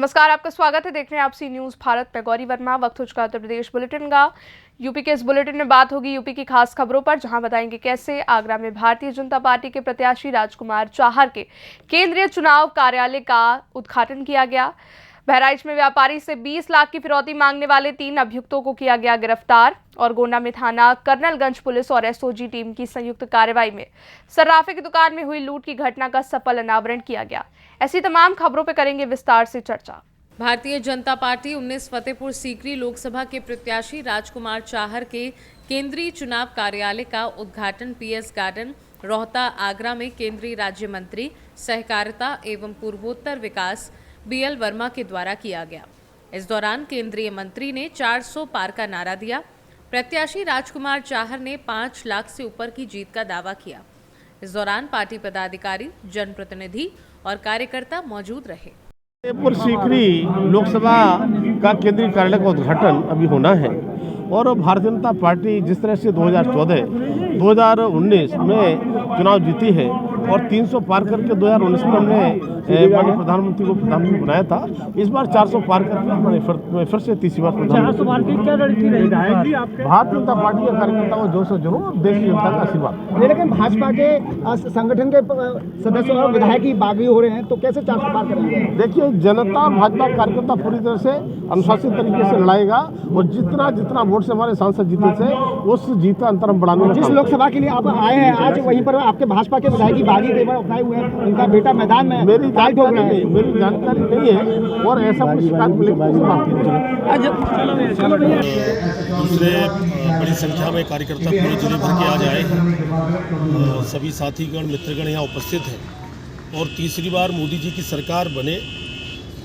नमस्कार, आपका स्वागत है। देख रहे हैं आप सी न्यूज भारत पे। गौरी वर्मा। वक्त हो चुका उत्तर प्रदेश बुलेटिन का। यूपी के इस बुलेटिन में बात होगी यूपी की खास खबरों पर, जहां बताएंगे कैसे आगरा में भारतीय जनता पार्टी के प्रत्याशी राजकुमार चाहर के केंद्रीय चुनाव कार्यालय का उद्घाटन किया गया। बहराइच में व्यापारी से 20 लाख की फिरौती मांगने वाले 3 अभियुक्तों को किया गया गिरफ्तार। और गोंडा में थाना कर्नलगंज पुलिस और एसओजी टीम की संयुक्त कार्रवाई में सर्राफे की दुकान में हुई लूट की घटना का सफल अनावरण किया गया। ऐसी तमाम खबरों पर करेंगे विस्तार से चर्चा। भारतीय जनता पार्टी 19 फतेहपुर सीकरी लोकसभा के प्रत्याशी राजकुमार चाहर के केंद्रीय चुनाव कार्यालय का उद्घाटन पीएस गार्डन रोहता आगरा में केंद्रीय राज्य मंत्री सहकारिता एवं पूर्वोत्तर विकास बीएल वर्मा के द्वारा किया गया। इस दौरान केंद्रीय मंत्री ने 400 पार का नारा दिया। प्रत्याशी राजकुमार चाहर ने 5 लाख से ऊपर की जीत का दावा किया। इस दौरान पार्टी पदाधिकारी, जनप्रतिनिधि और कार्यकर्ता मौजूद रहे। फतेहपुर सीकरी लोकसभा का केंद्रीय कार्यालय का उद्घाटन अभी होना है और भारतीय जनता पार्टी जिस तरह से 2014-2019 में चुनाव जीती है और 300 पार करके 2019 में हमने माननीय प्रधानमंत्री को प्रधानमंत्री बनाया था। इस बार 400 पार करके फिर से तीसरी बार प्रधानमंत्री। भारतीय जनता पार्टी के कार्यकर्ताओं को जोर से जरूर देश की जनता का आशीर्वाद। लेकिन भाजपा के संगठन के सदस्य और विधायक ही बागी हो रहे हैं, तो कैसे 400 पार करेंगे? देखिए, जनता और भाजपा कार्यकर्ता पूरी तरह से अनुशासित तरीके से लड़ाएगा और जितना वोट से हमारे सांसद जीते थे उस जीत का अंतर हम बढ़ाने। जिस लोकसभा के लिए आप आए हैं आज, वहीं पर आपके भाजपा के विधायक बागी तेवर अपनाए हुए हैं, उनका बेटा मैदान में मेरी जानकारी नहीं है और ऐसा कुछ शिकायत मिलेगी। दूसरे बड़ी संख्या में कार्यकर्ता पूरे जिले भर के आज आए हैं। सभी साथीगण मित्रगण यहाँ उपस्थित हैं और तीसरी बार मोदी जी की सरकार बने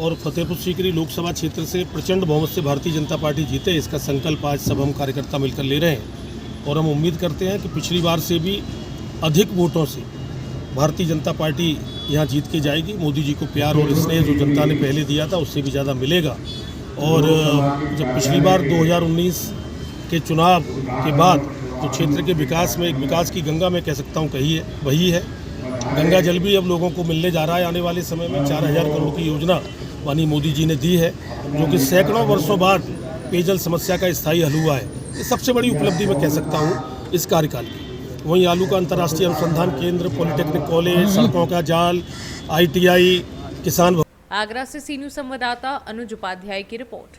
और फतेहपुर सीकरी लोकसभा क्षेत्र से प्रचंड बहुमत से भारतीय जनता पार्टी जीते, इसका संकल्प आज सब हम कार्यकर्ता मिलकर ले रहे हैं। और हम उम्मीद करते हैं कि पिछली बार से भी अधिक वोटों से भारतीय जनता पार्टी यहाँ जीत के जाएगी। मोदी जी को प्यार और स्नेह जो जनता ने पहले दिया था उससे भी ज़्यादा मिलेगा। और जब पिछली बार 2019 के चुनाव के बाद जो क्षेत्र के विकास में एक विकास की गंगा मैं कह सकता हूँ कही है, वही है। गंगा जल भी अब लोगों को मिलने जा रहा है। आने वाले समय में 4000 करोड़ की योजना माननीय मोदी जी ने दी है, जो कि सैकड़ों वर्षों बाद पेयजल समस्या का स्थायी हल हुआ है। ये सबसे बड़ी उपलब्धि मैं कह सकता हूँ इस कार्यकाल की। वहीं आलू का अंतर्राष्ट्रीय अनुसंधान केंद्र, पॉलिटेक्निक कॉलेज, सड़कों का जाल, ITI, किसान। आगरा से सी न्यूज संवाददाता अनुज उपाध्याय की रिपोर्ट।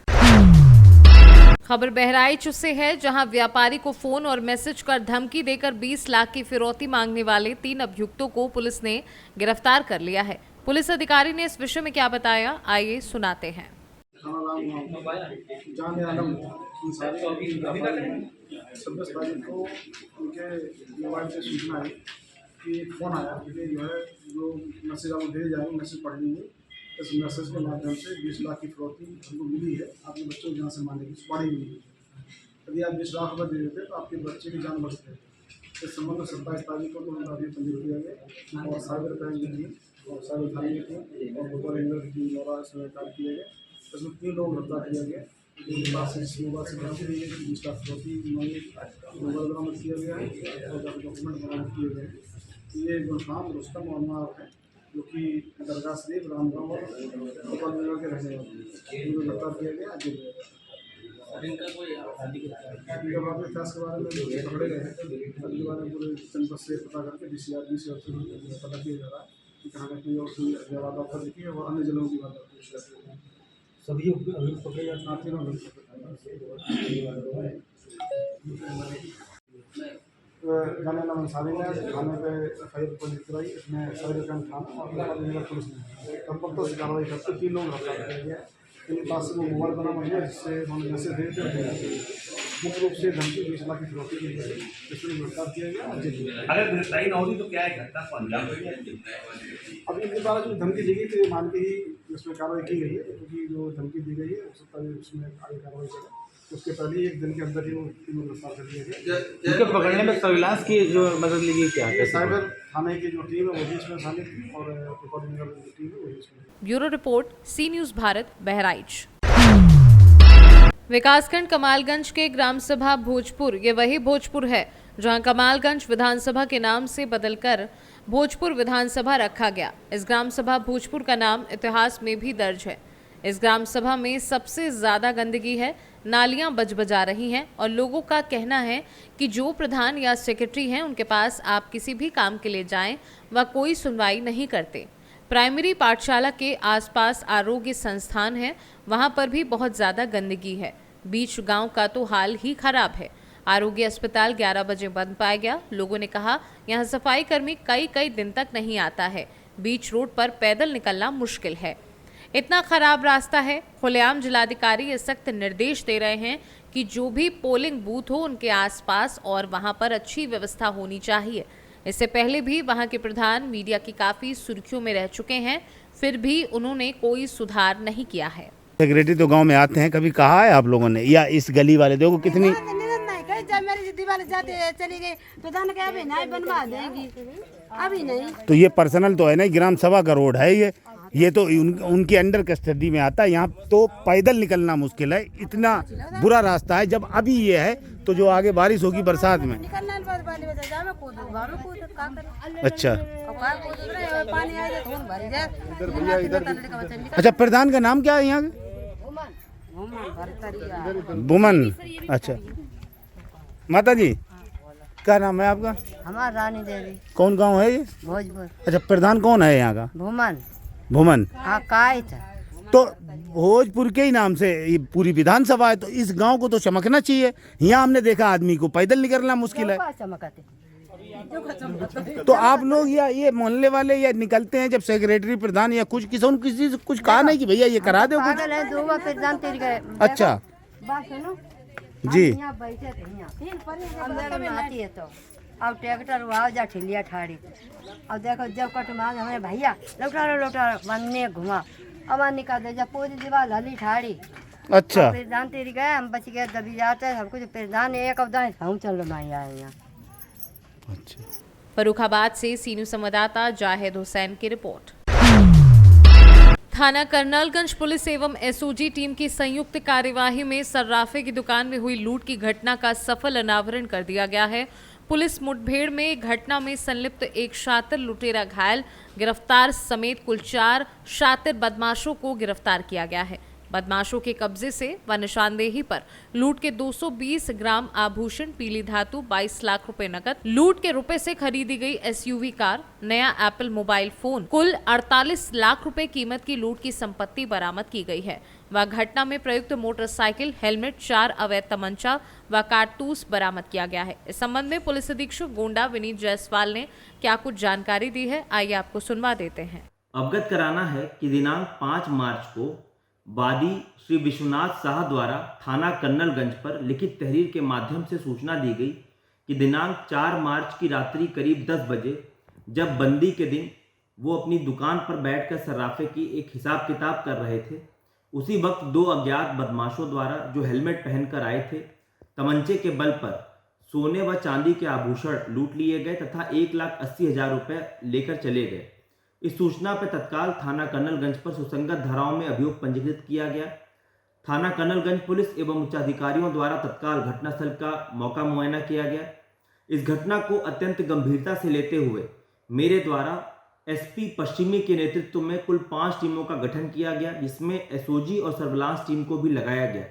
खबर बहराइच से है, जहां व्यापारी को फोन और मैसेज कर धमकी देकर 20 लाख की फिरौती मांगने वाले 3 अभियुक्तों को पुलिस ने गिरफ्तार कर लिया है। पुलिस अधिकारी ने इस विषय में क्या बताया, आइए सुनाते हैं। छब्बीस तारीख को उनके मोबाइल से सूचना आई कि एक फ़ोन आया कि जो है जो मैसेज आपको भेजे जाएंगे, मैसेज पढ़ लीजिए। इस मैसेज के माध्यम से 20 लाख की फिरौती हमको मिली है, आपके बच्चों को जहाँ से मांगने की सुपारी मिली है। यदि आप 20 लाख रुपये दे देते तो आपके बच्चे की जान बच सकती है। इस संबंध में 27 तारीख को तो उनका अभी पंजीकृत किया गया और साइबर क्राइम की टीम और साइबर थाने की टीम और भोपाल रेंजर की टीम द्वारा इसमें कार्य किए गए। इसमें 3 लोग गिरफ्तार किया गया। जिनके पास से इस मोबाइल से धमकी दी गई कि 20 लाख फिरौती मांगी, मोबाइल बरामद किया गया है और डॉक्यूमेंट बरामद किए गए हैं। ये गुलफाम रुस्तम और अनवर है, जो कि दरगाह शरीफ रामगांव और भोपाल जिले के रहने वाले हैं। इनको गिरफ्तार किया गया। इनका इतिहास के बारे में पकड़े गए हैं, के बारे में पूरे जनपद से पता करके DCR से पता किया जा रहा है कि कहाँ का कोई और वारदात कर चुकी है और अन्य जिलों की वारदात सभी पकड़े या साथ ही जाने नाम अंसारी ने थाने पे FIR पंजीकृत कराई। इसमें साइबर क्राइम थाना और जिला पुलिस ने तत्परता से कार्रवाई करते 3 लोग गिरफ्तार किए गए। इनके पास से वो मोबाइल बरामद हुआ जिससे उन्होंने मैसेज भेजे थे, मुख्य रूप से धमकी 20 लाख की फिरौती की गई, इसमें गिरफ्तार किया गया। अगर गिरफ्तारी न होती तो क्या है घटना को अंजाम देंगे? अब इनके द्वारा जो धमकी दी गई थी मान के ही उसमें कार्रवाई की गई है, क्योंकि जो धमकी दी गई है हो सकता है उसमें आगे कार्रवाई करें। उसके पहले 1 दिन के अंदर ही वो तीनों गिरफ्तार कर दिए गए। उनके पकड़ने में सर्विलांस की जो मदद ली गई क्या है? साइबर थाने की जो टीम है वो बीच में शामिल थी और भोपाल जिला की टीम है वो बीच में। ब्यूरो रिपोर्ट, सी न्यूज भारत, बहराइच। विकासखंड कमालगंज के ग्राम सभा भोजपुर, ये वही भोजपुर है जहां कमालगंज विधानसभा के नाम से बदलकर भोजपुर विधानसभा रखा गया। इस ग्राम सभा भोजपुर का नाम इतिहास में भी दर्ज है। इस ग्राम सभा में सबसे ज्यादा गंदगी है, नालियां बजबजा रही हैं और लोगों का कहना है कि जो प्रधान या सेक्रेटरी हैं उनके पास आप किसी भी काम के लिए जाएं वह कोई सुनवाई नहीं करते। प्राइमरी पाठशाला के आसपास आरोग्य संस्थान है, वहां पर भी बहुत ज्यादा गंदगी है। बीच गांव का तो हाल ही खराब है। आरोग्य अस्पताल 11 बजे बंद पाया गया। लोगों ने कहा यहां सफाई कर्मी कई दिन तक नहीं आता है। बीच रोड पर पैदल निकलना मुश्किल है, इतना खराब रास्ता है। खुलेआम जिलाधिकारी ये सख्त निर्देश दे रहे हैं कि जो भी पोलिंग बूथ हो उनके आसपास और वहां पर अच्छी व्यवस्था होनी चाहिए। इससे पहले भी वहां के प्रधान मीडिया की काफी सुर्खियों में रह चुके हैं, फिर भी उन्होंने कोई सुधार नहीं किया है। सेक्रेटरी तो गांव में आते हैं, कभी कहा है आप लोगों ने? या इस गली वाले देखो कितनी चली गई प्रधान के अभी नहीं बनवा देगी, अभी नहीं। तो ये पर्सनल तो है ना, ग्राम सभा का रोड है ये तो उनके अंडर कस्टडी में आता है। यहाँ तो पैदल निकलना मुश्किल है, इतना बुरा रास्ता है। जब अभी ये है तो जो आगे बारिश होगी बरसात में। अच्छा अच्छा, प्रधान का नाम क्या है यहाँ? बुमन। अच्छा माता जी, क्या नाम है आपका? हमारा रानी देवी। कौन गांव है ये? भोजपुर। अच्छा, प्रधान कौन है यहाँ का? भूमन। तो भोजपुर के ही नाम से ये पूरी विधानसभा है, तो इस गांव को तो चमकना चाहिए। यहाँ हमने देखा आदमी को पैदल निकलना मुश्किल है। तो आप लोग या ये मोहल्ले वाले या निकलते हैं जब सेक्रेटरी प्रधान या किसी से कुछ कहा नहीं कि भैया ये करा दो कुछ? अच्छा जी। अब ट्रैक्टर वहाँ जा ठिलिया ठाड़ी, अब देखो जब कट मांग हमारे भैया लौटा बनने घुमा, अब निकाल दे जब पूरी दीवार हली ठाड़ी। अच्छा, प्रधान तेरी गए, हम बच गए, दबी जाते हैं सब कुछ। प्रधान एक अवधान हम चल रहे आए यहाँ। अच्छा। फर्रुखाबाद से सीनू संवाददाता जाहिद हुसैन की रिपोर्ट। थाना कर्नलगंज पुलिस एवं एसओजी टीम की संयुक्त कार्यवाही में सर्राफे की दुकान में हुई लूट की घटना का सफल अनावरण कर दिया गया है। पुलिस मुठभेड़ में घटना में संलिप्त एक शातिर लुटेरा घायल, गिरफ्तार समेत कुल 4 शातिर बदमाशों को गिरफ्तार किया गया है। बदमाशों के कब्जे से व निशानदेही पर लूट के 220 ग्राम आभूषण, पीली धातु, 22 लाख रुपए नकद, लूट के रुपए से खरीदी गई एसयूवी कार, नया एप्पल मोबाइल फोन, कुल 48 लाख रुपए कीमत की लूट की संपत्ति बरामद की गई है। वह घटना में प्रयुक्त मोटरसाइकिल, हेलमेट, 4 अवैध तमंचा व कारतूस बरामद किया गया है। इस संबंध में पुलिस अधीक्षक गोंडा विनीत जायसवाल ने क्या कुछ जानकारी दी है, आइए आपको सुनवा देते हैं। अवगत कराना है कि दिनांक 5 मार्च को वादी श्री विश्वनाथ शाह द्वारा थाना कर्नलगंज पर लिखित तहरीर के माध्यम से सूचना दी गई कि दिनांक 4 मार्च की रात्रि करीब 10 बजे जब बंदी के दिन वो अपनी दुकान पर बैठकर सर्राफे की एक हिसाब किताब कर रहे थे, उसी वक्त 2 अज्ञात बदमाशों द्वारा जो हेलमेट पहनकर आए थे, तमंचे के बल पर सोने व चांदी के आभूषण लूट लिए गए तथा 1,80,000 रुपये लेकर चले गए। इस सूचना पर तत्काल थाना कर्नलगंज पर सुसंगत धाराओं में अभियोग पंजीकृत किया गया। थाना कर्नलगंज पुलिस एवं उच्चाधिकारियों द्वारा तत्काल घटनास्थल का मौका मुआयना किया गया। इस घटना को अत्यंत गंभीरता से लेते हुए मेरे द्वारा एसपी पश्चिमी के नेतृत्व में कुल 5 टीमों का गठन किया गया, जिसमें एसओजी और सर्विलांस टीम को भी लगाया गया।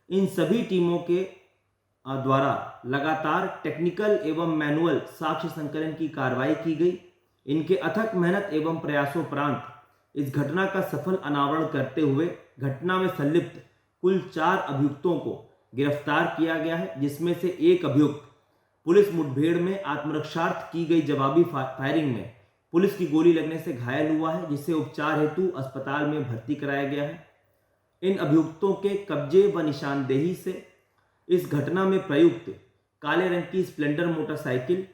इन सभी टीमों के द्वारा लगातार टेक्निकल एवं मैनुअल साक्ष्य संकलन की कार्रवाई की गई। इनके अथक मेहनत एवं प्रयासोपरांत इस घटना का सफल अनावरण करते हुए घटना में संलिप्त कुल 4 अभियुक्तों को गिरफ्तार किया गया है, जिसमें से एक अभियुक्त पुलिस मुठभेड़ में आत्मरक्षार्थ की गई जवाबी फायरिंग में पुलिस की गोली लगने से घायल हुआ है, जिसे उपचार हेतु अस्पताल में भर्ती कराया गया है। इन अभियुक्तों के कब्जे व निशानदेही से इस घटना में प्रयुक्त काले रंग की स्प्लेंडर मोटरसाइकिल,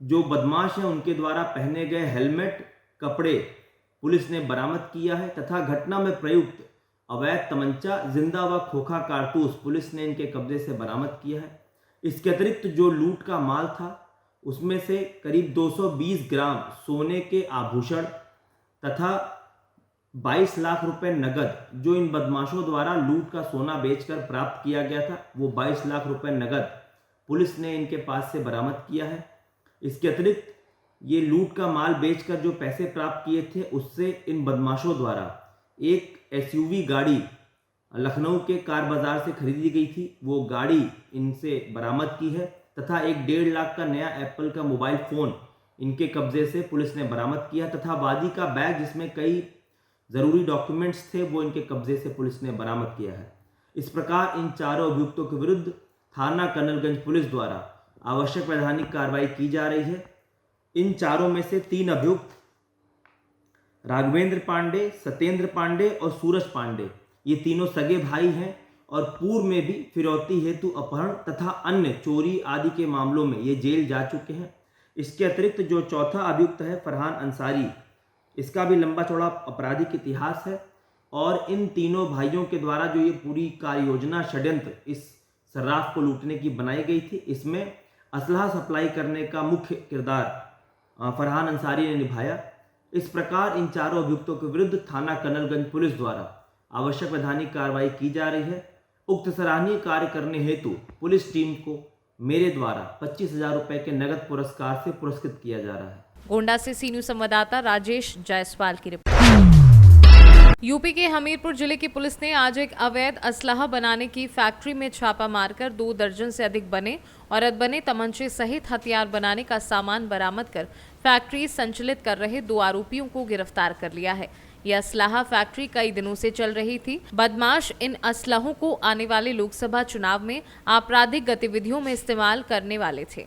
जो बदमाश हैं उनके द्वारा पहने गए हेलमेट, कपड़े पुलिस ने बरामद किया है तथा घटना में प्रयुक्त अवैध तमंचा, जिंदा व खोखा कारतूस पुलिस ने इनके कब्जे से बरामद किया है। इसके अतिरिक्त जो लूट का माल था उसमें से करीब 220 ग्राम सोने के आभूषण तथा 22 लाख रुपए नगद, जो इन बदमाशों द्वारा लूट का सोना बेचकर प्राप्त किया गया था, वो 22 लाख रुपए नगद पुलिस ने इनके पास से बरामद किया है। इसके अतिरिक्त ये लूट का माल बेचकर जो पैसे प्राप्त किए थे, उससे इन बदमाशों द्वारा एक SUV गाड़ी लखनऊ के कार बाजार से खरीदी गई थी, वो गाड़ी इनसे बरामद की है तथा एक 1.5 लाख का नया एप्पल का मोबाइल फ़ोन इनके कब्जे से पुलिस ने बरामद किया तथा वादी का बैग जिसमें कई ज़रूरी डॉक्यूमेंट्स थे वो इनके कब्जे से पुलिस ने बरामद किया है। इस प्रकार इन चारों अभियुक्तों के विरुद्ध थाना कर्नलगंज पुलिस द्वारा आवश्यक वैधानिक कार्रवाई की जा रही है। इन चारों में से 3 अभियुक्त राघवेंद्र पांडे, सत्येंद्र पांडे और सूरज पांडे ये तीनों सगे भाई हैं और पूर्व में भी फिरौती हेतु अपहरण तथा अन्य चोरी आदि के मामलों में ये जेल जा चुके हैं। इसके अतिरिक्त जो चौथा अभियुक्त है फरहान अंसारी, इसका भी लंबा चौड़ा आपराधिक इतिहास है और इन तीनों भाइयों के द्वारा जो ये पूरी कार्य योजना षड्यंत्र इस सर्राफ को लूटने की बनाई गई थी, इसमें असलहा सप्लाई करने का मुख्य किरदार फरहान अंसारी ने निभाया। इस प्रकार इन चारों अभियुक्तों के विरुद्ध थाना कर्नलगंज पुलिस द्वारा आवश्यक वैधानिक कार्रवाई की जा रही है। उक्त सराहनीय कार्य करने हेतु पुलिस टीम को मेरे द्वारा 25,000 रुपए के नगद पुरस्कार से पुरस्कृत किया जा रहा है। गोंडा से सी न्यूज संवाददाता राजेश जायसवाल की रिपोर्ट। यूपी के हमीरपुर जिले की पुलिस ने आज एक अवैध असलहा बनाने की फैक्ट्री में छापा मारकर 2 दर्जन से अधिक बने और अधबने तमंचे सहित हथियार बनाने का सामान बरामद कर फैक्ट्री संचालित कर रहे 2 आरोपियों को गिरफ्तार कर लिया है। यह असलाहा फैक्ट्री कई दिनों से चल रही थी। बदमाश इन असलहों को आने वाले लोकसभा चुनाव में आपराधिक गतिविधियों में इस्तेमाल करने वाले थे।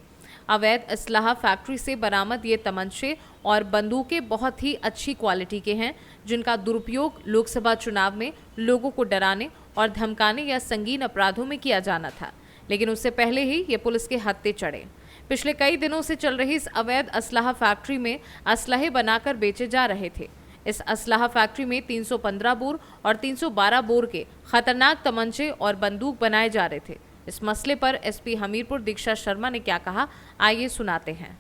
अवैध असलाहा फैक्ट्री से बरामद ये तमंचे और बंदूकें बहुत ही अच्छी क्वालिटी के हैं, जिनका दुरुपयोग लोकसभा चुनाव में लोगों को डराने और धमकाने या संगीन अपराधों में किया जाना था, लेकिन उससे पहले ही ये पुलिस के हत्थे चढ़े। पिछले कई दिनों से चल रही इस अवैध असलाहा फैक्ट्री में असलहे बनाकर बेचे जा रहे थे। इस असलाहा फैक्ट्री में 315 बोर और 312 बोर के खतरनाक तमंचे और बंदूक बनाए जा रहे थे। इस मसले पर एसपी हमीरपुर दीक्षा शर्मा ने क्या कहा, आइए सुनाते हैं।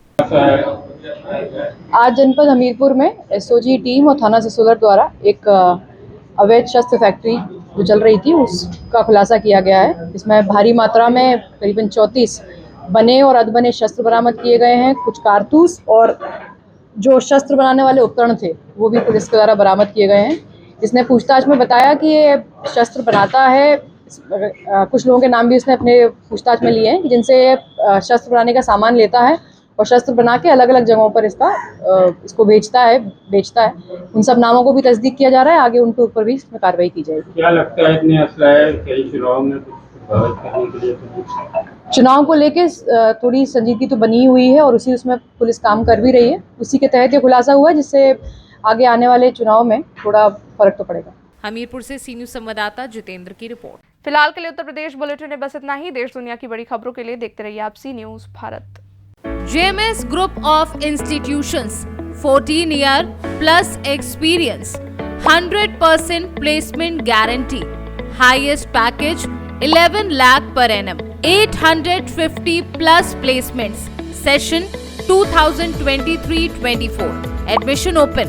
आज जनपद हमीरपुर में एसओजी टीम और थाना सिसोदर द्वारा एक अवैध शस्त्र फैक्ट्री जो चल रही थी उसका खुलासा किया गया है। इसमें भारी मात्रा में करीबन 34 बने और अधबने शस्त्र बरामद किए गए हैं। कुछ कारतूस और जो शस्त्र बनाने वाले उपकरण थे वो भी पुलिस के द्वारा बरामद किए गए हैं। इसने पूछताछ में बताया कि ये शस्त्र बनाता है। कुछ लोगों के नाम भी उसने अपने पूछताछ में लिए हैं जिनसे शस्त्र बनाने का सामान लेता है और शस्त्र बना के अलग अलग जगहों पर इसको बेचता है। उन सब नामों को भी तस्दीक किया जा रहा है। आगे उनके ऊपर भी इसमें कार्रवाई की जाएगी। क्या लगता है इतने असलाहे कई चुनाव में करने के लिए चुनाव को लेके थोड़ी संजीदगी तो बनी हुई है और उसमें पुलिस काम कर भी रही है। उसी के तहत ये खुलासा हुआ है जिससे आगे आने वाले चुनाव में थोड़ा फर्क तो पड़ेगा। हमीरपुर से सी न्यूज संवाददाता जितेंद्र की रिपोर्ट। फिलहाल के लिए उत्तर प्रदेश बुलेटिन में बस इतना ही। देश दुनिया की बड़ी खबरों के लिए देखते रहिए आप C news Bharat. JMS Group of Institutions, 14 year plus experience, 100% placement guarantee, highest package 11 lakh per annum, 850 plus placements, session 2023-24, admission open,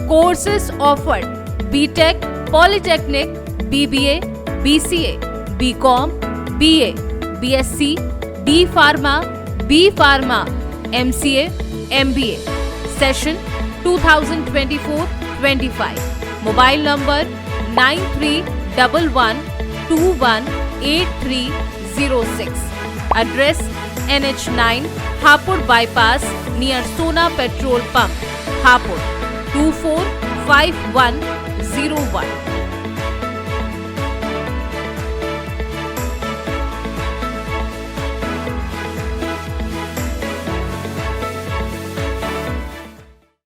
courses offered, BTech, Polytechnic, BBA, BCA, BCom, BA, BSc, D Pharma, B Pharma, MCA, MBA, session 2024-25, mobile number 9311218306, address NH9, Hapur Bypass near Sona Petrol Pump, Hapur 245101.